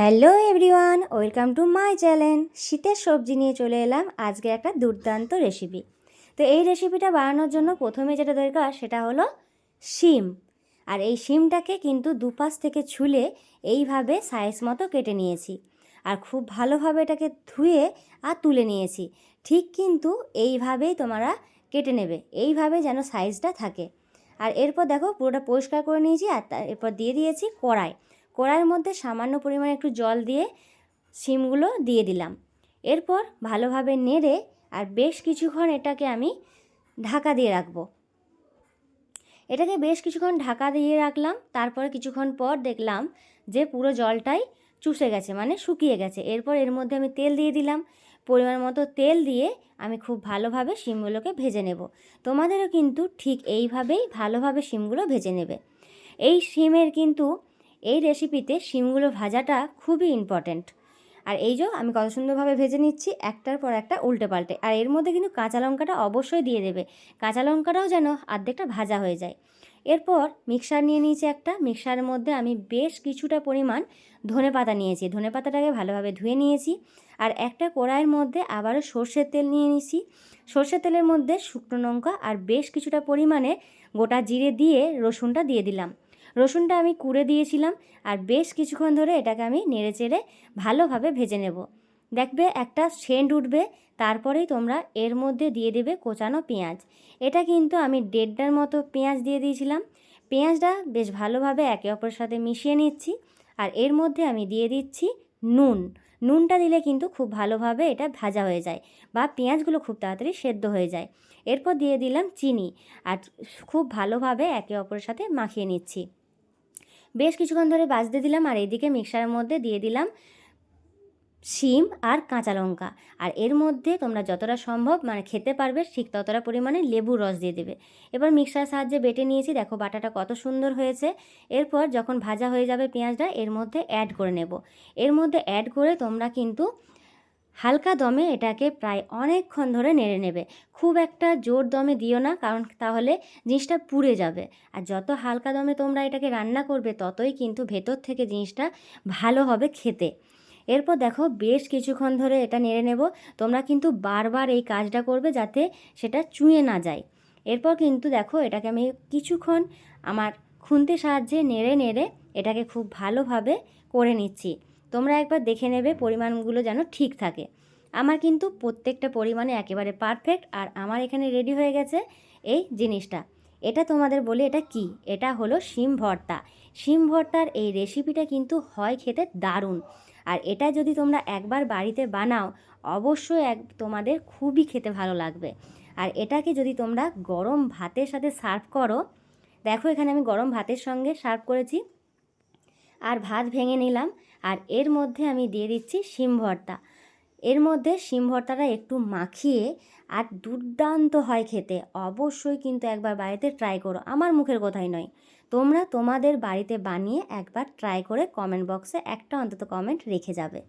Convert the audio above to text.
Hello everyone, welcome to my channel. শীতের সবজি নিয়ে চলে এলাম আজকে একটা দুর্দান্ত রেসিপি। তো এই রেসিপিটা বানানোর জন্য প্রথমে যেটা দরকার সেটা হলো শিম। আর এই শিমটাকে কিন্তু দুপাশ থেকে ছুলে এইভাবে সাইজ মতো কেটে নিয়েছি। আর খুব ভালোভাবে এটাকে ধুয়ে আর তুলে নিয়েছি। ঠিক কিন্তু এইভাবেই তোমরা কেটে নেবে, এইভাবে যেন সাইজটা থাকে। আর এরপর দেখো পুরোটা পরিষ্কার করে নিয়েছি। আর এরপর দিয়ে দিয়েছি কড়াইয়ের মধ্যে সামান্য পরিমাণে একটু জল দিয়ে শিমগুলো দিয়ে দিলাম। এরপর ভালোভাবে নেড়ে আর বেশ কিছুক্ষণ এটাকে আমি ঢাকা দিয়ে রাখবো। এটাকে বেশ কিছুক্ষণ ঢাকা দিয়ে রাখলাম। তারপরে কিছুক্ষণ পর দেখলাম যে পুরো জলটাই চুষে গেছে, মানে শুকিয়ে গেছে। এরপর এর মধ্যে আমি তেল দিয়ে দিলাম। পরিমাণ মতো তেল দিয়ে আমি খুব ভালোভাবে শিমগুলোকে ভেজে নেব। তোমাদেরও কিন্তু ঠিক এইভাবেই ভালোভাবে শিমগুলো ভেজে নেবে। এই শিমের কিন্তু এই রেসিপিতে শিমগুলো ভাজাটা খুবই ইম্পর্ট্যান্ট। আর এই যে আমি কত সুন্দরভাবে ভেজে নিচ্ছি একটার পর একটা উল্টে পাল্টে। আর এর মধ্যে কিন্তু কাঁচা লঙ্কাটা অবশ্যই দিয়ে দেবে, কাঁচা লঙ্কাটাও যেন অর্ধেকটা ভাজা হয়ে যায়। এরপর মিক্সার নিয়ে নিয়েছি একটা। মিক্সারের মধ্যে আমি বেশ কিছুটা পরিমাণ ধনেপাতা নিয়েছি। ধনেপাতাটাকে ভালোভাবে ধুয়ে নিয়েছি। আর একটা কড়াইয়ের মধ্যে আবারও সর্ষের তেল নিয়ে নিয়েছি। সর্ষের তেলের মধ্যে শুকনো লঙ্কা আর বেশ কিছুটা পরিমাণে গোটা জিরে দিয়ে রসুনটা দিয়ে দিলাম। রসুনটা আমি কুড়ে দিয়েছিলাম। আর বেশ কিছুক্ষণ ধরে এটাকে আমি নেড়ে চেড়ে ভালোভাবে ভেজে নেব। দেখবে একটা সেন্ট উঠবে। তারপরেই তোমরা এর মধ্যে দিয়ে দেবে কোচানো পেঁয়াজ। এটা কিন্তু আমি 1.5টার মতো পেঁয়াজ দিয়ে দিয়েছিলাম। পেঁয়াজটা বেশ ভালোভাবে একে অপরের সাথে মিশিয়ে নিচ্ছি। আর এর মধ্যে আমি দিয়ে দিচ্ছি নুনটা দিলে কিন্তু খুব ভালোভাবে এটা ভাজা হয়ে যায় বা পেঁয়াজগুলো খুব তাড়াতাড়ি সেদ্ধ হয়ে যায়। এরপর দিয়ে দিলাম চিনি। আর খুব ভালোভাবে একে অপরের সাথে মাখিয়ে নিচ্ছি। বেশ কিছুক্ষণ ধরে ভাজতে দিলাম। আর এইদিকে মিক্সারের মধ্যে দিয়ে দিলাম শিম আর কাঁচা লঙ্কা। আর এর মধ্যে তোমরা যতটা সম্ভব মানে খেতে পারবে ঠিক ততটা পরিমাণে লেবুর রস দিয়ে দেবে। এবার মিক্সারের সাহায্যে বেটে নিয়েছি, দেখো বাটাটা কত সুন্দর হয়েছে। এরপর যখন ভাজা হয়ে যাবে পেঁয়াজটা এর মধ্যে অ্যাড করে নেব। এর মধ্যে অ্যাড করে তোমরা কিন্তু হালকা দমে এটাকে প্রায় অনেকক্ষণ ধরে নেড়ে নেবে। খুব একটা জোর দমে দিও না, কারণ তাহলে জিনিসটা পুড়ে যাবে। আর যত হালকা দমে তোমরা এটাকে রান্না করবে ততই কিন্তু ভেতর থেকে জিনিসটা ভালো হবে খেতে। এরপর দেখো বেশ কিছুক্ষণ ধরে এটা নেড়ে নেব। তোমরা কিন্তু বারবার এই কাজটা করবে যাতে সেটা চুঁয়ে না যায়। এরপর কিন্তু দেখো এটাকে আমি কিছুক্ষণ আমার খুন্তির সাহায্যে নেড়ে নেড়ে এটাকে খুব ভালোভাবে করে নিচ্ছি। তোমরা একবার দেখে নেবে পরিমাণগুলো যেন ঠিক থাকে। আমার কিন্তু প্রত্যেকটা পরিমাণে একেবারে পারফেক্ট। আর আমার এখানে রেডি হয়ে গেছে এই জিনিসটা। এটা তোমাদের বলি এটা কি, এটা হলো শিম ভর্তা। শিম ভর্তার এই রেসিপিটা কিন্তু হয় খেতে দারুণ। আর এটা যদি তোমরা একবার বাড়িতে বানাও অবশ্যই তোমাদের খুবই খেতে ভালো লাগবে। আর এটাকে যদি তোমরা গরম ভাতের সাথে সার্ভ করো, দেখো এখানে আমি গরম ভাতের সঙ্গে সার্ভ করেছি। আর ভাত ভেঙে নিলাম। আর এর মধ্যে আমি দিয়ে দিচ্ছি শিম ভর্তা। এর মধ্যে শিম ভর্তাটা একটু মাখিয়ে আর দুর্দান্ত হয় খেতে। অবশ্যই কিন্তু একবার বাড়িতে ট্রাই করো, আমার মুখের কথাই নয়। তোমরা তোমাদের বাড়িতে বানিয়ে একবার ট্রাই করে কমেন্ট বক্সে একটা অন্তত কমেন্ট রেখে যাবে।